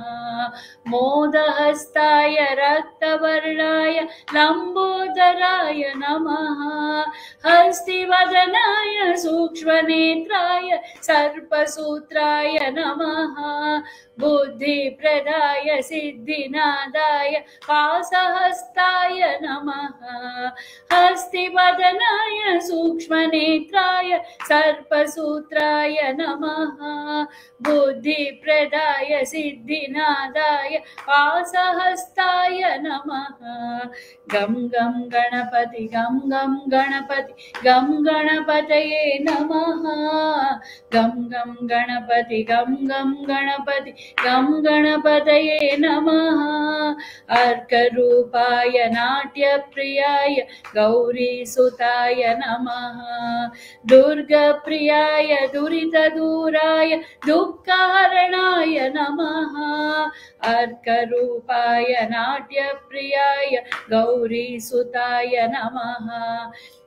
B: మోదహస్తాయ రక్తవర్ణాయ లంబోదరాయ నమః. హస్తివదనాయ సూక్ష్మనేత్రాయ సర్పసూత్రాయ నమః. బుద్ధిప్రదాయ సిద్ధినాదాయ పాశహస్తాయ నమః. హస్తివదనాయ సూక్ష్మనేత్రాయ సర్పసూత్రాయ నమః. బుద్ధిప్రదాయ సిద్ధినాదాయ పాశహస్తాయ నమః. గం గం గణపతి గం గం గణపతి గం గణపతయే నమః. గం గం గణపతి గం గం గణపతి గం గణపతయే నమః. అర్కరూపాయ నాట్యప్రియాయ గౌరీసుతాయ నమః. దుర్గప్రియాయ దురితదూరాయ దుఃఖహరణాయ నమః. అర్కరూపాయ నాట్యప్రియాయ గౌరీసుతాయ నమః.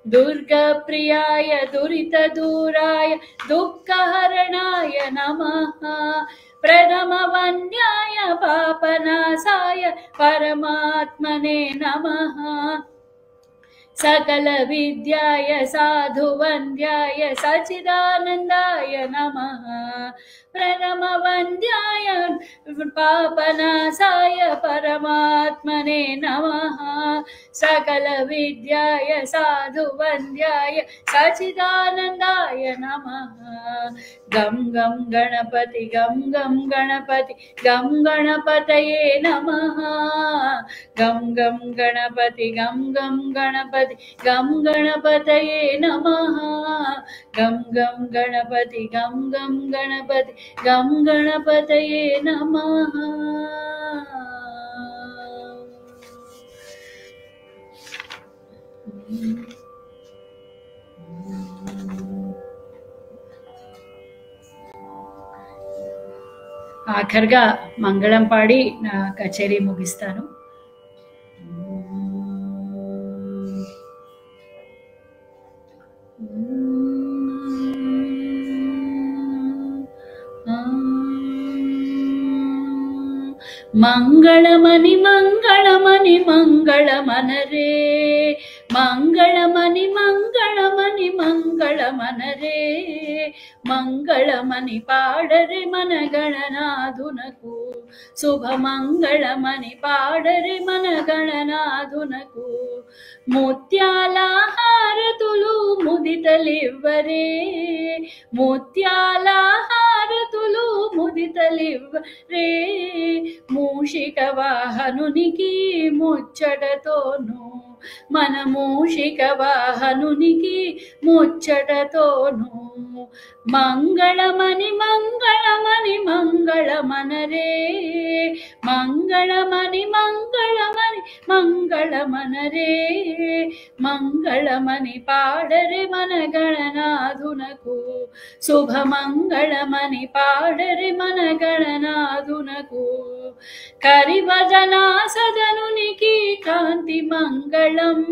B: దుర్గప్రియాయ దురితదూరాయ దుఃఖహరణాయ నమః. ప్రథమవన్యాయ పాపనాశాయ పరమాత్మనే నమః. సకల విద్యాయ సాధువంద్యాయ సచిదానందాయ నమః. ప్రథమవంద్యాయ పాపనాశాయ పరమాత్మనే నమః. సకల విద్యాయ సాధువంద్యాయ సచిదానందాయ నమః. గం గం గణపతి గం గం గణపతి గం గణపతయే నమః. గం గం గణపతి గం గం గణపతి గం గణపతయే నమః. గం గం గణపతి గం గం గణపతి గం గణపతయే నమః. ఆఖరిగా మంగళం పాడి నా కచేరీ ముగిస్తాను. మంగళమని మంగళమని మంగళమనరే. మంగళమని మంగళమని మంగళమనరే. మంగళమని పాడరే మన గణనాథునకు. శుభమంగళమని పాడరే మన గణనాథునకు. ముత్యాల హారతులు ముదితలివ్వరే. ముత్యాల హారతులు ముదితలివ్వరే. మూషిక వాహనునికి ముచ్చటతోను. మన మూషిక వాహనునికి ముచ్చటతోను. మంగళమని మంగళమని మంగళమనరే. మంగళమని మంగళమని మంగళమనరే. మంగళమని పాడరే మన గణనాథునకు. శుభమంగళమని పాడరే మన గణనాథునకు. కరివదనా సదనునికి కాంతి మంగళం.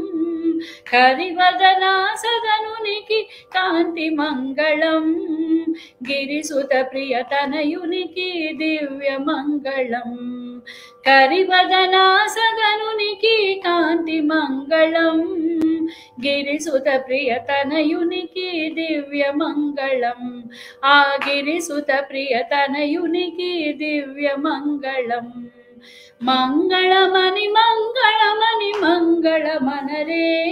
B: కరివదనా సదనునికి కాంతి మంగళం. గిరిసుత ప్రియతనయునికి దివ్య మంగళం. కరివదనా సదనునికి కాంతి మంగళం. గిరిసుత ప్రియతనయునికి దివ్య మంగళం. ఆ గిరిసుత ప్రియతనయునికి దివ్య మంగళం. మంగళమని మంగళమని మంగళమనరే.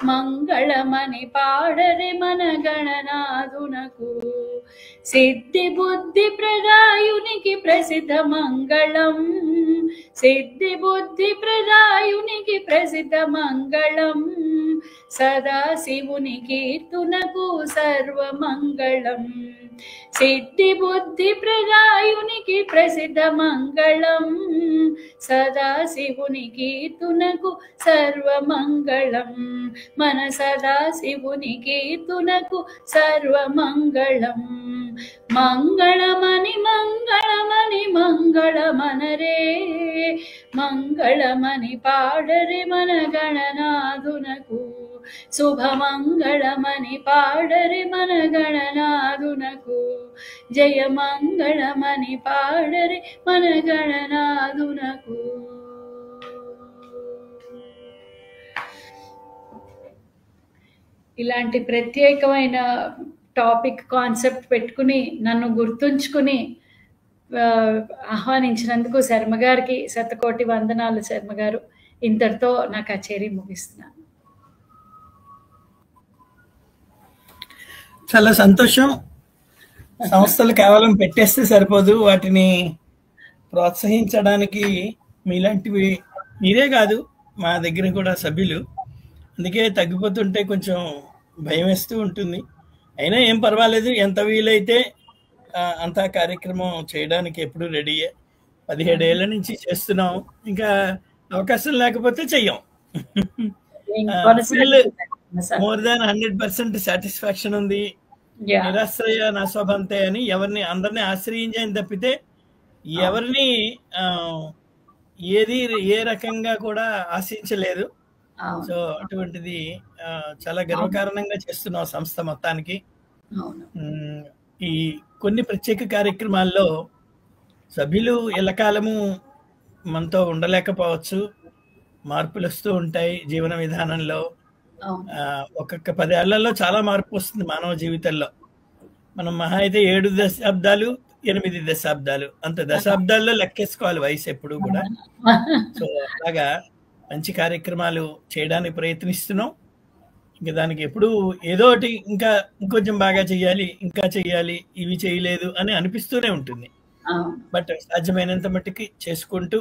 B: మంగళమని పాడరే మన గణనాథునకు. సిద్ధి బుద్ధి ప్రదాయునికి ప్రసిద్ధ మంగళం. సిద్ధి బుద్ధి ప్రదాయునికి ప్రసిద్ధ మంగళం. సదా శివుని కీర్తునకు సర్వమంగళం. సిద్ధి బుద్ధి ప్రదాయునికి ప్రసిద్ధ మంగళం. సదా శివుని కీర్తునకు సర్వమంగళం. మన సదా శివుని కీర్తునకు సర్వమంగళం. మంగళమని మంగళమని మంగళమనరే. మంగళమని పాడరే మన గణనాథునకు. శుభమంగళమని పాడరే మన గణనాథునకు. జయమంగళమని పాడరే మన గణనాథునకు. ఇలాంటి ప్రత్యేకమైన టాపిక్ కాన్సెప్ట్ పెట్టుకుని నన్ను గుర్తుంచుకుని ఆహ్వానించినందుకు శర్మ గారికి శతకోటి వందనాలు. శర్మ గారు, ఇంతటితో నా కచేరీ ముగిస్తున్నాను.
A: చాలా సంతోషం. సంస్థలు కేవలం పెట్టేస్తే సరిపోదు, వాటిని ప్రోత్సహించడానికి మీలాంటివి మీరే కాదు, మా దగ్గర కూడా సభ్యులు. అందుకే తగ్గిపోతుంటే కొంచెం భయం వేస్తూ ఉంటుంది. అయినా ఏం పర్వాలేదు, ఎంత వీలైతే అంత కార్యక్రమం చేయడానికి ఎప్పుడు రెడీయే. 17 ఏళ్ల నుంచి చేస్తున్నాం, ఇంకా అవకాశం లేకపోతే చెయ్యం. మోర్ దాన్ 100% సాటిస్ఫాక్షన్ ఉంది. నిరాశ్రయ నా శోభంతే అని ఎవరిని అందరినీ ఆశ్రయించని తప్పితే ఎవరిని ఏది ఏ రకంగా కూడా ఆశించలేదు. సో అటువంటిది చాలా గర్వకారణంగా చేస్తున్నాం సంస్థ మొత్తానికి. ఈ కొన్ని ప్రత్యేక కార్యక్రమాల్లో సభ్యులు ఎల్లకాలము మనతో ఉండలేకపోవచ్చు, మార్పులు వస్తూ ఉంటాయి జీవన విధానంలో. ఒక్కొక్క 10 ఏళ్లలో చాలా మార్పు వస్తుంది మానవ జీవితంలో. మనం మహా అయితే 7 దశాబ్దాలు 8 దశాబ్దాలు అంత దశాబ్దాల్లో లెక్కేసుకోవాలి వయసు ఎప్పుడు కూడా. సో అలాగా మంచి కార్యక్రమాలు చేయడానికి ప్రయత్నిస్తున్నాం. ఇంకా దానికి ఎప్పుడు ఏదో ఒకటి ఇంకా ఇంకొంచెం బాగా చెయ్యాలి, ఇంకా చెయ్యాలి, ఇవి చేయలేదు అని అనిపిస్తూనే ఉంటుంది. బట్ సాధ్యమైనంత మట్టుకి చేసుకుంటూ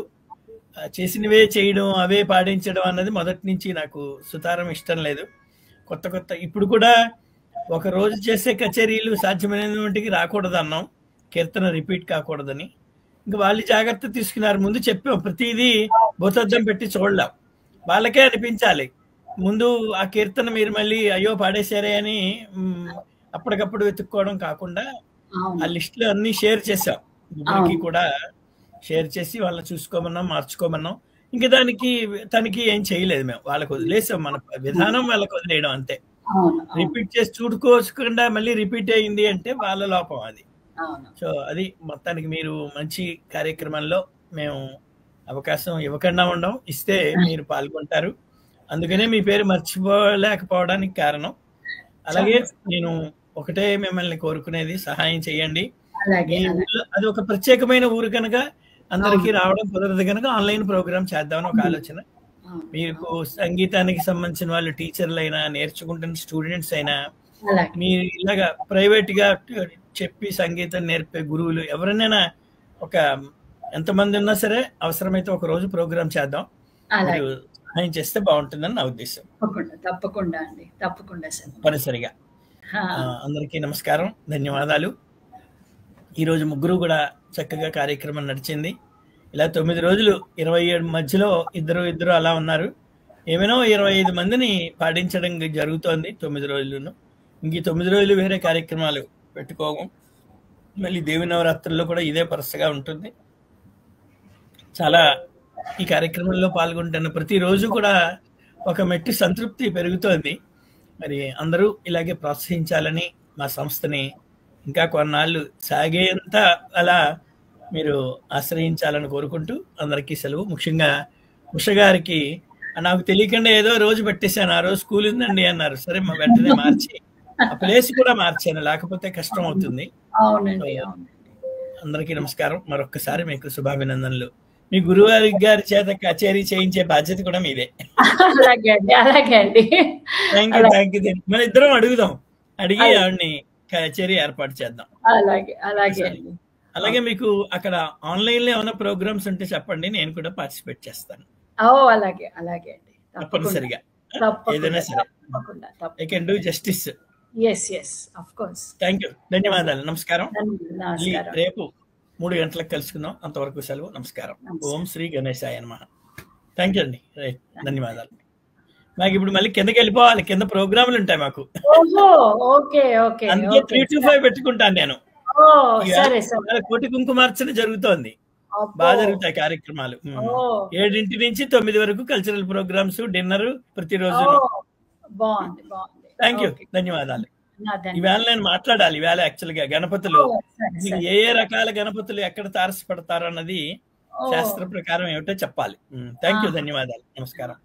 A: చేసినవే చేయడం, అవే పాటించడం అన్నది మొదటి నుంచి నాకు సుతారం ఇష్టం లేదు. కొత్త కొత్త ఇప్పుడు కూడా ఒక రోజు చేసే కచేరీలు సాధ్యమైనంత మట్టుకి రాకూడదు అన్నాం, కీర్తన రిపీట్ కాకూడదని. ఇంకా వాళ్ళు జాగ్రత్త తీసుకున్నారు. ముందు చెప్పాం, ప్రతిదీ భూతద్దం పెట్టి చూడలేం, వాళ్ళకే అనిపించాలి. ముందు ఆ కీర్తన మీరు మళ్ళీ అయ్యో పాడేశారే అని అప్పటికప్పుడు వెతుక్కోవడం కాకుండా ఆ లిస్టులో అన్ని షేర్ చేసాం. ముగ్గురికి కూడా షేర్ చేసి వాళ్ళని చూసుకోమన్నాం, మార్చుకోమన్నాం. ఇంకా దానికి తనకి ఏం చేయలేదు, మేము వాళ్ళకి వదిలేసాం. మన విధానం వాళ్ళకి వదిలేయడం అంతే. రిపీట్ చేసి చూడుకోకుండా మళ్ళీ రిపీట్ అయింది అంటే వాళ్ళ లోపం అది. సో అది మొత్తానికి మీరు మంచి కార్యక్రమంలో మేము అవకాశం ఇవ్వకుండా ఉండం, ఇస్తే మీరు పాల్గొంటారు. అందుకనే మీ పేరు మర్చిపోలేకపోవడానికి కారణం. అలాగే నేను ఒకటే మిమ్మల్ని కోరుకునేది, సహాయం చేయండి. అది ఒక ప్రత్యేకమైన ఊరు కనుక అందరికీ రావడం కుదరదు కనుక ఆన్లైన్ ప్రోగ్రామ్ చేద్దామని ఒక ఆలోచన. మీకు సంగీతానికి సంబంధించిన వాళ్ళు టీచర్లు అయినా, నేర్చుకుంటున్న స్టూడెంట్స్ అయినా, మీరు ఇలాగా ప్రైవేట్ గా చెప్పి సంగీతం నేర్పే గురువులు ఎవరైనా ఒక ఎంతమంది ఉన్నా సరే అవసరమైతే ఒక రోజు ప్రోగ్రామ్ చేద్దాం. మీరు సహాయం చేస్తే బాగుంటుందని నా ఉద్దేశం.
B: తప్పకుండా అండి, తప్పకుండా
A: తప్పనిసరిగా. అందరికీ నమస్కారం, ధన్యవాదాలు. ఈరోజు ముగ్గురు కూడా చక్కగా కార్యక్రమం నడిచింది. ఇలా 9 రోజులు 27 మధ్యలో ఇద్దరు అలా ఉన్నారు. ఏమైనా 25 మందిని పాటించడం జరుగుతోంది 9 రోజులను. ఇంక 9 రోజులు వేరే కార్యక్రమాలు పెట్టుకోము. మళ్ళీ దేవి నవరాత్రుల్లో కూడా ఇదే పరసగా ఉంటుంది. చాలా ఈ కార్యక్రమంలో పాల్గొంటున్న ప్రతిరోజు కూడా ఒక మెట్టు సంతృప్తి పెరుగుతోంది. మరి అందరూ ఇలాగే ప్రోత్సహించాలని, మా సంస్థని ఇంకా కొన్నాళ్ళు సాగేంత అలా మీరు ఆశ్రయించాలని కోరుకుంటూ అందరికీ సెలవు. ముఖ్యంగా ఉష గారికి నాకు తెలియకుండా ఏదో రోజు పెట్టేశాను, ఆ రోజు స్కూల్ ఉందండి అన్నారు. సరే వెంటనే మార్చి ఆ ప్లేస్ కూడా మార్చాను, లేకపోతే కష్టం అవుతుంది. అందరికీ నమస్కారం. మరొక్కసారి మీకు శుభాభినందనలు. మీ గురువారి గారి చేత కచేరీ చేయించే బాధ్యత కూడా మీదే. Thank you. మన ఇద్దరం అడుగుదాం, అడిగి ఆవిడ్ని కచేరీ ఏర్పాటు చేద్దాం.
B: అలాగే
A: అలాగే మీకు అక్కడ ఆన్లైన్ లో ఏమైనా ప్రోగ్రామ్స్ ఉంటే చెప్పండి, నేను కూడా పార్టిసిపేట్ చేస్తాను.
B: అలాగే అండి,
A: తప్పనిసరిగా ఏదైనా సరే. I can do justice. Thank you, ధన్యవాదాలు, నమస్కారం. రేపు 3 గంటలకు కలుసుకుందాం. అంతవరకు సెలవు, నమస్కారం. ఓం శ్రీ గణేశాయ నమః. థ్యాంక్ యూ అండి, ధన్యవాదాలు. మాకు ఇప్పుడు మళ్ళీ కిందకి వెళ్ళిపోవాలి, కింద ప్రోగ్రాములు ఉంటాయి మాకు. అందుకే 3 to 5 పెట్టుకుంటాను నేను. కోటి కుంకుమార్చన జరుగుతోంది, బాగా జరుగుతాయి కార్యక్రమాలు. 7 నుంచి 9 వరకు కల్చరల్ ప్రోగ్రామ్స్, డిన్నర్ ప్రతిరోజు. థ్యాంక్ యూ, ధన్యవాదాలు. ఈవేళ నేను మాట్లాడాలి. ఈవేళ యాక్చువల్ గా గణపతులు, ఏ రకాల గణపతులు ఎక్కడ తారసపడతారు అన్నది శాస్త్ర ప్రకారం ఏమిటో చెప్పాలి. థ్యాంక్ యూ, ధన్యవాదాలు, నమస్కారం.